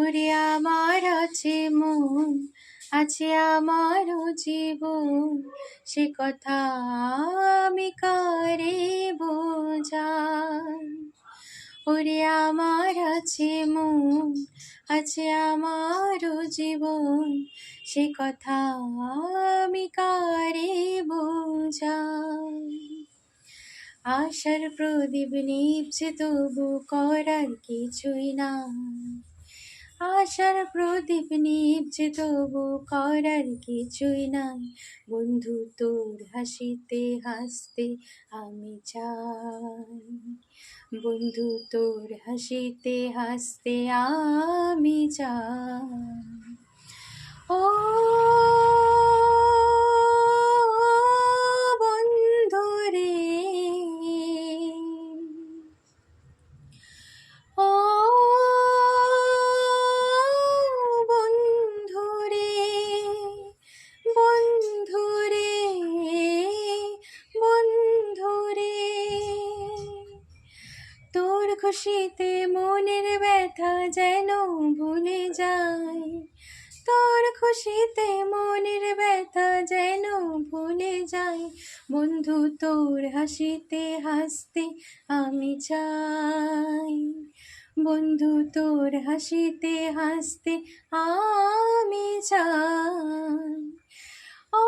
ওরে আমার আছে মন, আছে আমারও জীবন, সে কথা আমি কারে বোঝাই। ওরে আমার আছে মন, আছে আমারও জীবন, সে কথা আমি কারে বোঝাই। আশার প্রদীপ নিভছে তবু করার কিছুই নাই, আশার প্রদীপ নিভছে তবু করার কিছুই নাই। বন্ধু তোর হাসিতে হাসতে আমি চাই, বন্ধু তোর হাসিতে হাসতে আমি চাই। ও বন্ধু রে, ও বন্ধু রে, বন্ধু রে, বন্ধু রে, তোর খুশিতে মনের ব্যথা যেন ভুলে যাই, তোর খুশিতে মনের ব্যথা যেন ভুলে যাই। বন্ধু তোর হাসিতে হাসতে আমি চাই, বন্ধু তোর হাসিতে হাসতে আমি চাই। ও